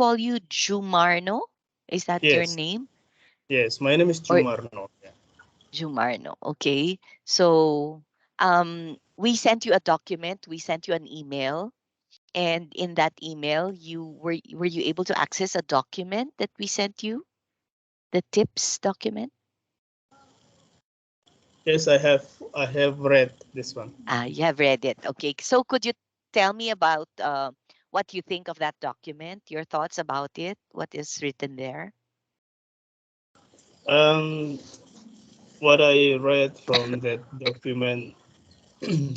call you Jumarno? Is that your Yes, name? yes. My name is Or Jumarno. Yeah. Jumarno? Okay. So we sent you a document. We sent you an email, and in that email, were you able to access a document that we sent you? The tips document? Yes, I have. I have read this one. You have read it. Okay. So could you tell me about what you think of that document, your thoughts about it, what is written there? Um, what I read from that document,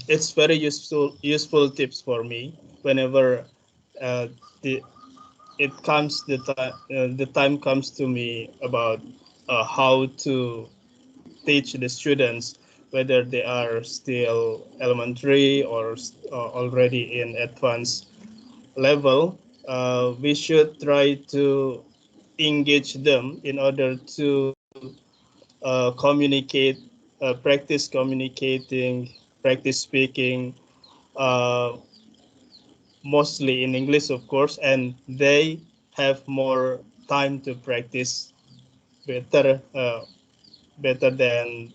it's very useful tips for me whenever uh, the the time comes to me about how to teach the students, whether they are still elementary or already in advanced level. We should try to engage them in order to communicate, practice communicating, practice speaking, uh, mostly in English, of course, and they have more time to practice better than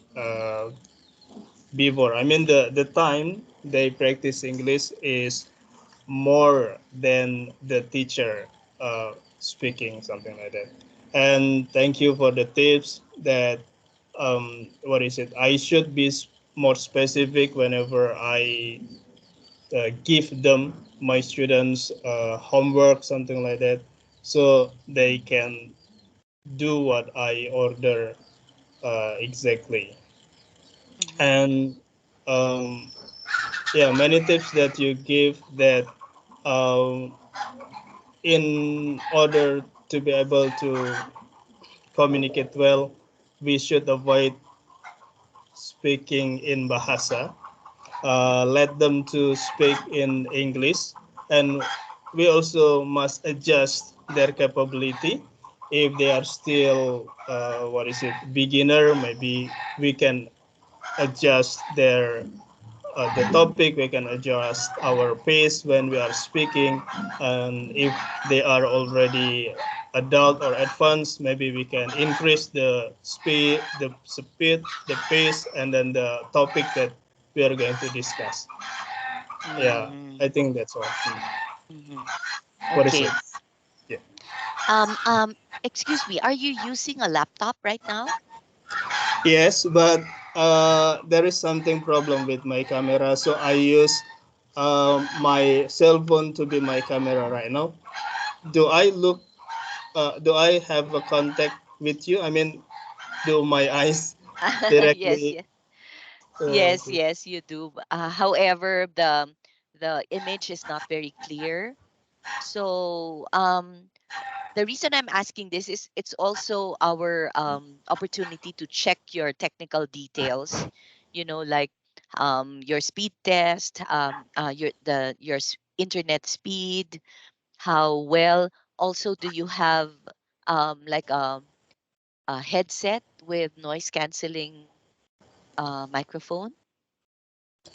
before. I mean, the time they practice English is more than the teacher speaking, something like that. And thank you for the tips that what is it? I should be more specific whenever I give them my students homework, something like that, so they can do what I order exactly. Mm-hmm. And um, yeah, many tips that you give that um, in order to be able to communicate well, we should avoid speaking in Bahasa. Let them to speak in English, and we also must adjust their capability. If they are still, what is it, beginner, maybe we can adjust the topic. We can adjust our pace when we are speaking, and if they are already adult or advanced, maybe we can increase the pace, and then the topic that we are going to discuss. Yeah, Mm-hmm. I think that's all. Mm-hmm. What is Okay. it? Yeah. Um, um, Excuse me, are you using a laptop right now? Yes, but there is something problem with my camera, so I use my cell phone to be my camera right now. Do I look do I have a contact with you? I mean, do my eyes Yes, directly? yes. Yes, Okay. yes, you do. However, the image is not very clear. So, the reason I'm asking this is it's also our opportunity to check your technical details, like your speed test, internet speed, how well. Also, do you have like a headset with noise canceling microphone?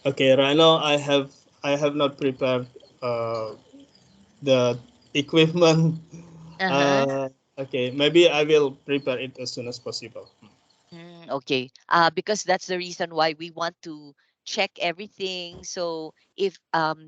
Okay, right now I have not prepared uh, the equipment. Uh-huh. Uh, okay, maybe I will prepare it as soon as possible. Okay. Because that's the reason why we want to check everything. So if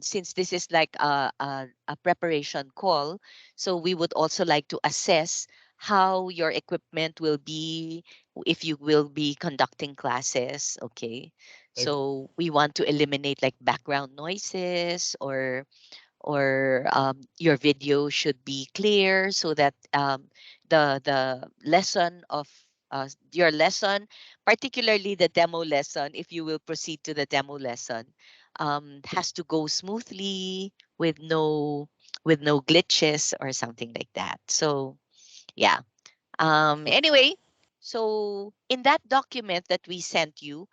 since this is like a preparation call, so we would also like to assess how your equipment will be if you will be conducting classes. Okay. Okay. So we want to eliminate like background noises, or your video should be clear so that the lesson of your lesson, particularly the demo lesson, if you will proceed to the demo lesson, has to go smoothly with no glitches or something like that. So yeah. Anyway, so in that document that we sent you,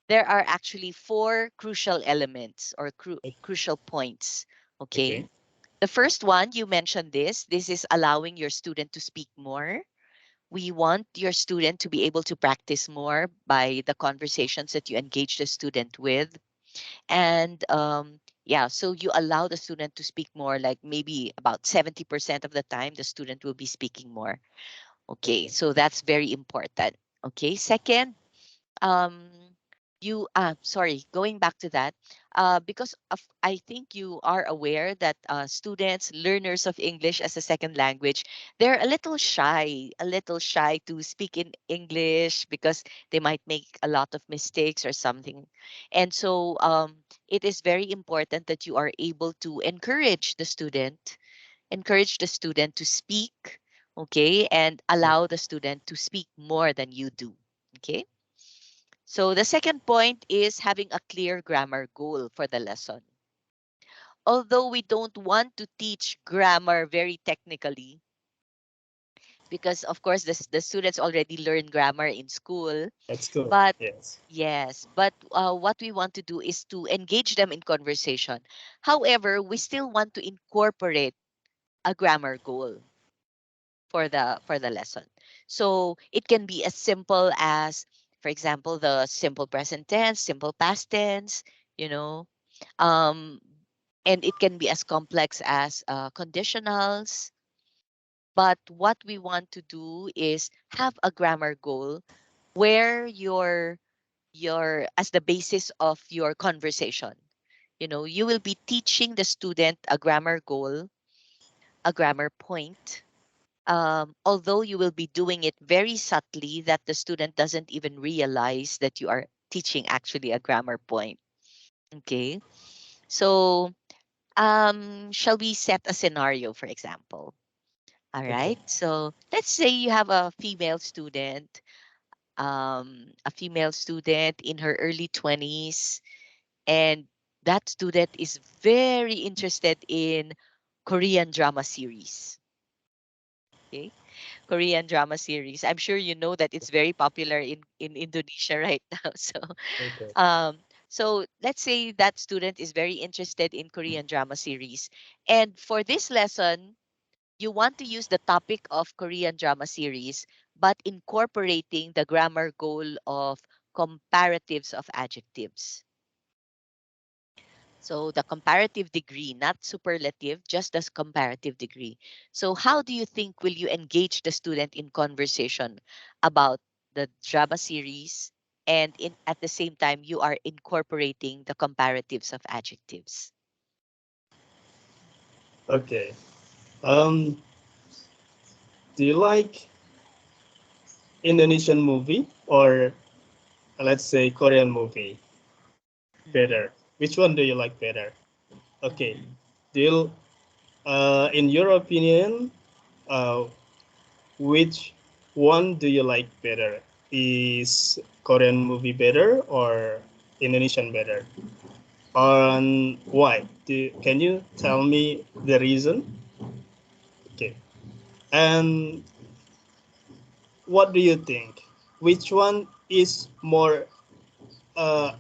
there are actually four crucial elements or crucial points. Okay. Okay. The first one, you mentioned this. This is allowing your student to speak more. We want your student to be able to practice more by the conversations that you engage the student with. And Yeah, so you allow the student to speak more, like maybe about 70% of the time, the student will be speaking more. Okay, Okay. so that's very important. Okay, second, um sorry, going back to that, because of, I think you are aware that students, learners of English as a second language, they're a little shy to speak in English because they might make a lot of mistakes or something. And so it is very important that you are able to encourage the student to speak, okay, and allow the student to speak more than you do. Okay, so the second point is having a clear grammar goal for the lesson. Although we don't want to teach grammar very technically, because of course the students already learn grammar in school, That's good. but Yes. yes, but what we want to do is to engage them in conversation. However, we still want to incorporate a grammar goal for the lesson. So it can be as simple as, for example, the simple present tense, simple past tense, you know, um, and it can be as complex as conditionals. But what we want to do is have a grammar goal where your as the basis of your conversation. You know, you will be teaching the student a grammar goal, a grammar point, although you will be doing it very subtly that the student doesn't even realize that you are teaching actually a grammar point. Okay. So, shall we set a scenario, for example? All Okay. right. So, let's say you have a female student in her early 20s, and that student is very interested in Korean drama series. Okay. Korean drama series. I'm sure you know that it's very popular in Indonesia right now. Okay. So let's say that student is very interested in Korean drama series. And for this lesson, you want to use the topic of Korean drama series, but incorporating the grammar goal of comparatives of adjectives. So the comparative degree, not superlative, just as comparative degree. So how do you think will you engage the student in conversation about the drama series, and in at the same time you are incorporating the comparatives of adjectives? Okay. Um, do you like Indonesian movie or let's say Korean movie Mm-hmm, better? Which one do you like better? Okay. mm-hmm, Do you, in your opinion, uh, which one do you like better? Is Korean movie better or Indonesian better? And why? Can you tell me the reason? Okay. And what do you think? Which one is more uh,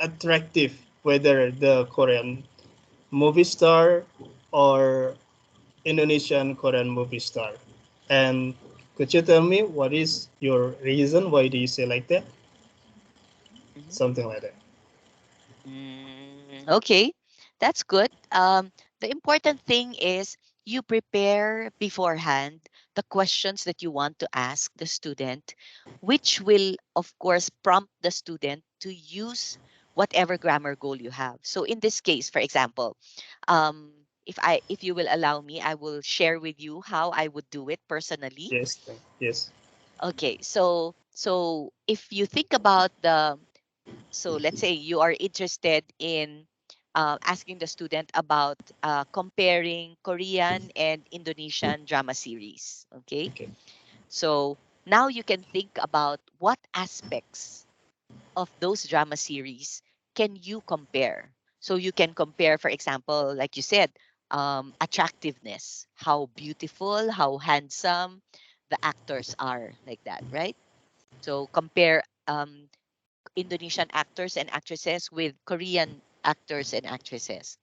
attractive, whether the Korean movie star or Indonesian Korean movie star? And could you tell me what is your reason? Why do you say like that? mm-hmm. Something like that. Okay, that's good. The important thing is you prepare beforehand the questions that you want to ask the student, which will, of course, prompt the student to use whatever grammar goal you have. So in this case, for example, if you will allow me, I will share with you how I would do it personally. Yes, yes, Okay, so if you think about the so let's say you are interested in asking the student about comparing Korean and Indonesian drama series. Okay. okay, So now you can think about what aspects of those drama series can you compare. So you can compare, for example, like you said, attractiveness, how beautiful, how handsome the actors are, like that, right? So compare Indonesian actors and actresses with Korean actors and actresses.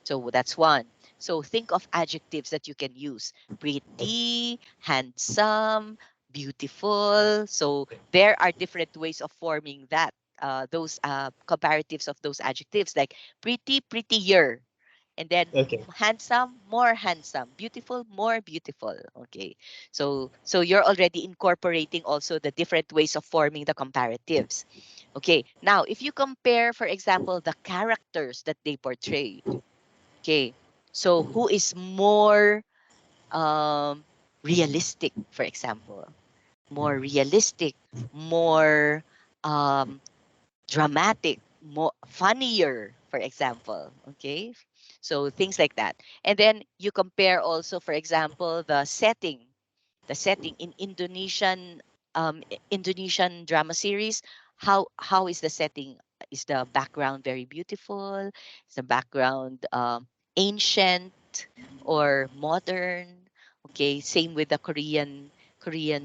So that's one. So think of adjectives that you can use: pretty, handsome, beautiful. So there are different ways of forming that comparatives of those adjectives like pretty, prettier, and then Okay. handsome, more handsome, beautiful, more beautiful. Okay, so you're already incorporating also the different ways of forming the comparatives. Okay, now if you compare, for example, the characters that they portray. Okay, so who is more um, realistic, for example, more realistic, more um, dramatic, more funnier, for example. Okay, so things like that. And then you compare also, for example, the setting in Indonesian drama series. How is the setting? Is the background very beautiful? Is the background ancient or modern? Okay, same with the Korean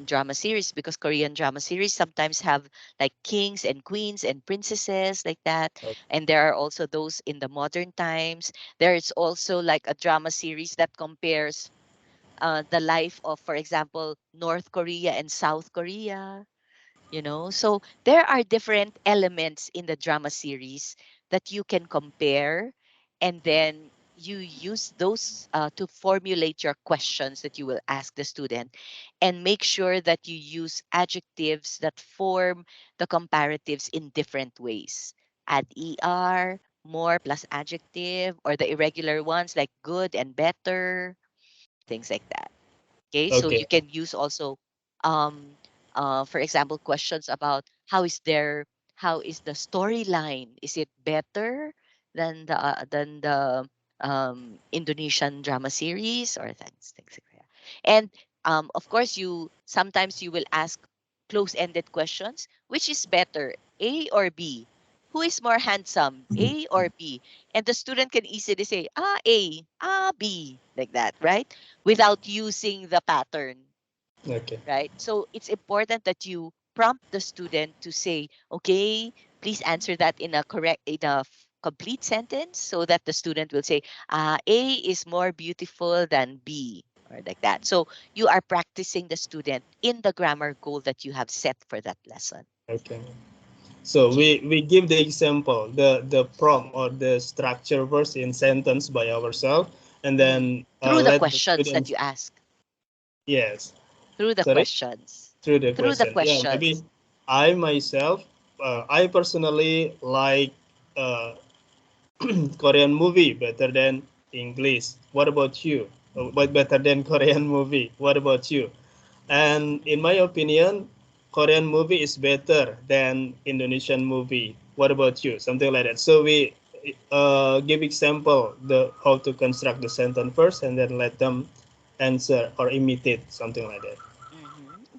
drama series, because Korean drama series sometimes have like kings and queens and princesses like that. And there are also those in the modern times. There is also like a drama series that compares the life of, for example, North Korea and South Korea. So there are different elements in the drama series that you can compare, and then you use those to formulate your questions that you will ask the student, and make sure that you use adjectives that form the comparatives in different ways. Add er, more plus adjective, or the irregular ones like good and better, things like that. Okay, so you Okay. can use also, um, for example, questions about how is the storyline? Is it better than the Indonesian drama series, or things like that? And of course, you sometimes you will ask close-ended questions. Which is better, A or B? Who is more handsome, A or B? And the student can easily say, A, B, like that, right? Without using the pattern, Okay. right? So it's important that you prompt the student to say, okay, please answer that in a complete sentence, so that the student will say, A is more beautiful than B, or like that. So you are practicing the student in the grammar goal that you have set for that lesson. Okay. So Okay. we give the example, the prompt or the structure verse in sentence by ourselves, and Mm. then Through the let the questions that students. you ask, Yes. through the Sorry. questions, Through the through the question. Yeah. questions. Maybe I myself, I personally like uh, Korean movie better than English. What about you? But better than Korean movie. What about you? And in my opinion, Korean movie is better than Indonesian movie. What about you? Something like that. So we give example the how to construct the sentence first, and then let them answer or imitate something like that.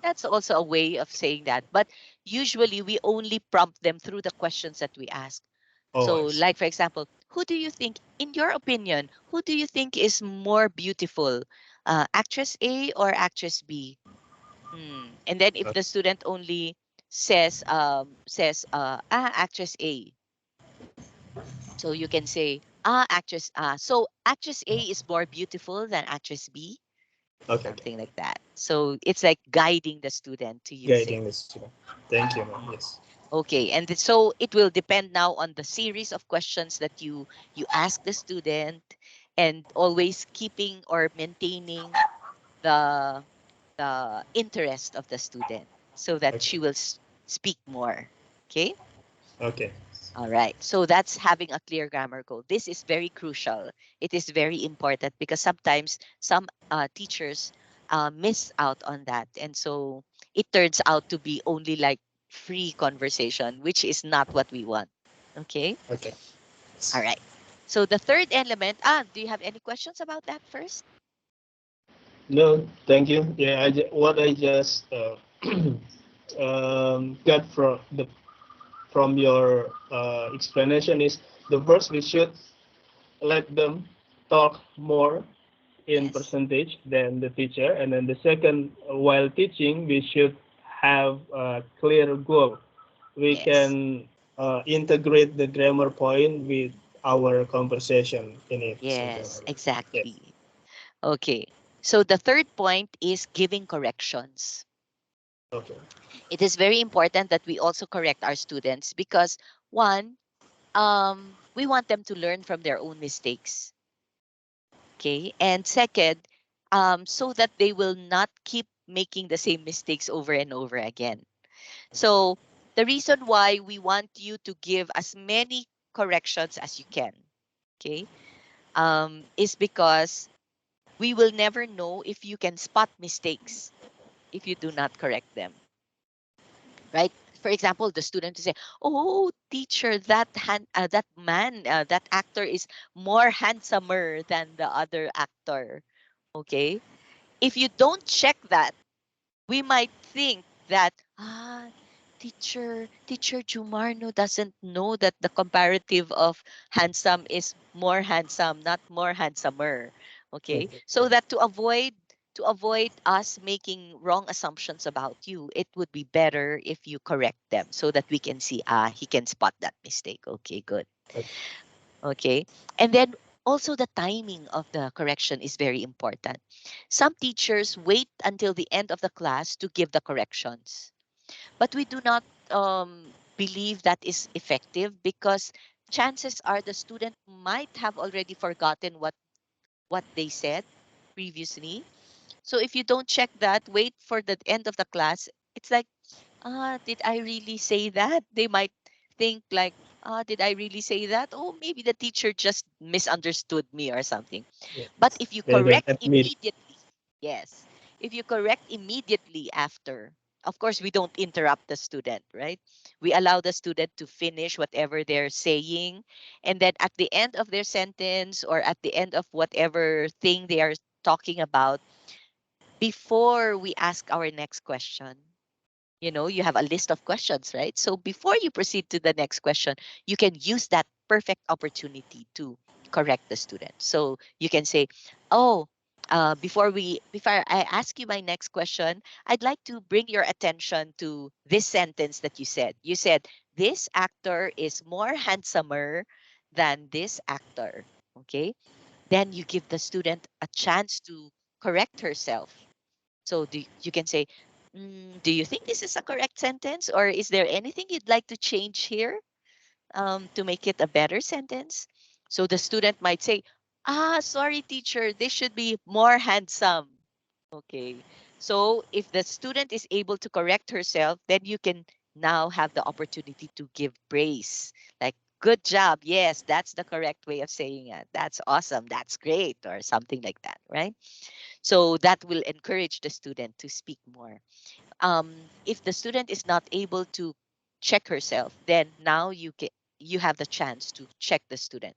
That's also a way of saying that. But usually we only prompt them through the questions that we ask. Oh, So, I see. like, for example, who do you think, in your opinion, who do you think is more beautiful? Actress A or actress B? And then if the student only says actress A, so you can say actress A. So actress A is more beautiful than actress B, Okay, okay. something like that. So it's like guiding the student to use it. Guiding the student. Thank you, ma'am. Mhm. Yes. Okay, and so it will depend now on the series of questions that you ask the student, and always keeping or maintaining the the interest of the student, so that Okay. she will speak more. Okay. Okay. All right. So that's having a clear grammar goal. This is very crucial. It is very important, because sometimes some teachers miss out on that. And so it turns out to be only like free conversation, which is not what we want. Okay. Okay. All right. So the third element, do you have any questions about that first? No, thank you. Yeah, what I just got from your explanation is the first we should let them talk more in Yes. percentage than the teacher, and then the second, while teaching, we should have a clear goal. We Yes. can integrate the grammar point with our conversation in it, something Yes, like that. Yes. exactly. Okay. So the third point is giving corrections. Okay. It is very important that we also correct our students because one, we want them to learn from their own mistakes. Okay. And second, so that they will not keep making the same mistakes over and over again. So the reason why we want you to give as many corrections as you can, okay, is because we will never know if you can spot mistakes if you do not correct them, right? For example, the student will say, "Oh, teacher, that man, that actor is more handsomer than the other actor." Okay, if you don't check that, we might think that teacher Jumarno doesn't know that the comparative of handsome is more handsome, not more handsomer. Okay, Okay. so that to avoid us making wrong assumptions about you, it would be better if you correct them so that we can see, he can spot that mistake. Okay, good. Okay. Okay. And then also the timing of the correction is very important. Some teachers wait until the end of the class to give the corrections, but we do not believe that is effective because chances are the student might have already forgotten what they said previously. So if you don't check that, wait for the end of the class. It's like, did I really say that? They might think like, did I really say that? Oh, maybe the teacher just misunderstood me or something. But Yes. if you They don't correct admit. immediately, yes, if you correct immediately after, of course, we don't interrupt the student, right? We allow the student to finish whatever they're saying. And then at the end of their sentence or at the end of whatever thing they are talking about, before we ask our next question, you have a list of questions, right? So before you proceed to the next question, you can use that perfect opportunity to correct the student. So you can say, "Oh, before I ask you my next question, I'd like to bring your attention to this sentence that you said. You said this actor is more handsomer than this actor." Okay, then you give the student a chance to correct herself. So you can say, "Do you think this is a correct sentence, or is there anything you'd like to change here to make it a better sentence?" So the student might say, sorry, teacher, this should be more handsome." Okay. So if the student is able to correct herself, then you can now have the opportunity to give praise. Like, "Good job. Yes, that's the correct way of saying it. That's awesome. That's great," or something like that, right? So that will encourage the student to speak more. If the student is not able to check herself, then now you have the chance to check the student.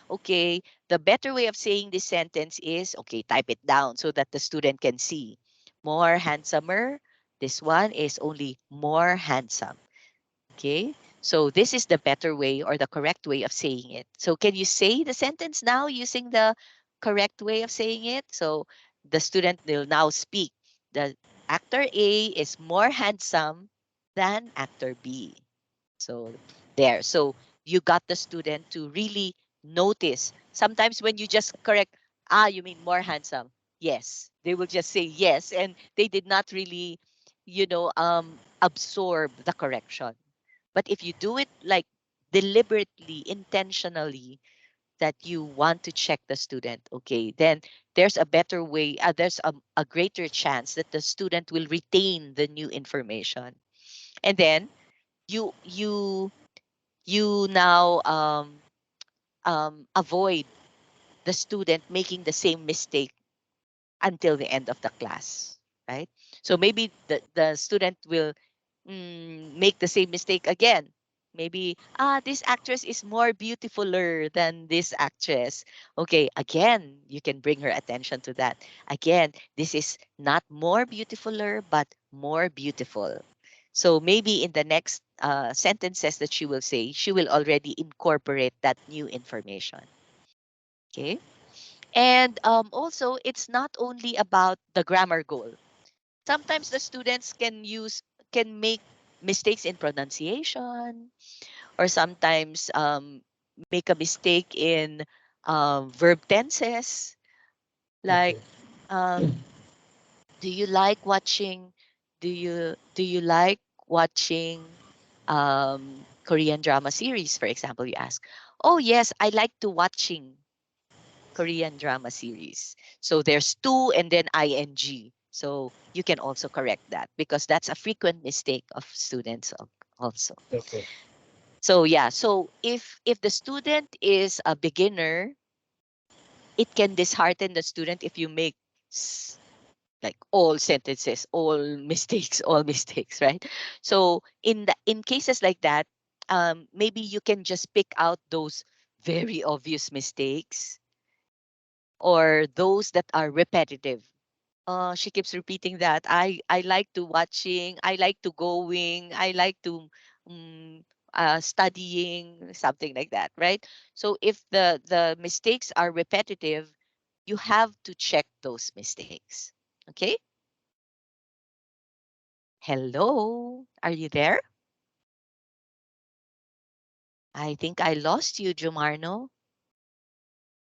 Okay, the better way of saying this sentence is, okay, type it down so that the student can see. More handsomer. This one is only more handsome. Okay. So this is the better way or the correct way of saying it. So can you say the sentence now using the correct way of saying it? So the student will now speak. The actor A is more handsome than actor B. So there. So you got the student to really notice. Sometimes when you just correct, you mean more handsome. Yes. They will just say yes. And they did not really, absorb the correction. But if you do it like deliberately, intentionally, that you want to check the student, okay, then there's a better way, there's a greater chance that the student will retain the new information. And then you you you now avoid the student making the same mistake until the end of the class, right? So maybe the student will make the same mistake again. Maybe, this actress is more beautifuler than this actress. Okay, again, you can bring her attention to that. Again, this is not more beautifuler, but more beautiful. So maybe in the next sentences that she will say, she will already incorporate that new information. Okay. And also, it's not only about the grammar goal. Sometimes the students can make mistakes in pronunciation, or sometimes make a mistake in verb tenses. Like, Okay. um, do you like watching? Do you like watching Korean drama series, for example? You ask. Oh yes, I like to watching Korean drama series. So there's to and then ing. So you can also correct that because that's a frequent mistake of students also. Okay. So yeah, so if the student is a beginner, it can dishearten the student if you make like all sentences, all mistakes, all mistakes, right? So in cases like that, maybe you can just pick out those very obvious mistakes or those that are repetitive. She keeps repeating that. I like to watching. I like to going. I like to um, studying, something like that, right? So if the mistakes are repetitive, you have to check those mistakes. Okay. Hello, are you there? I think I lost you, Jumarno.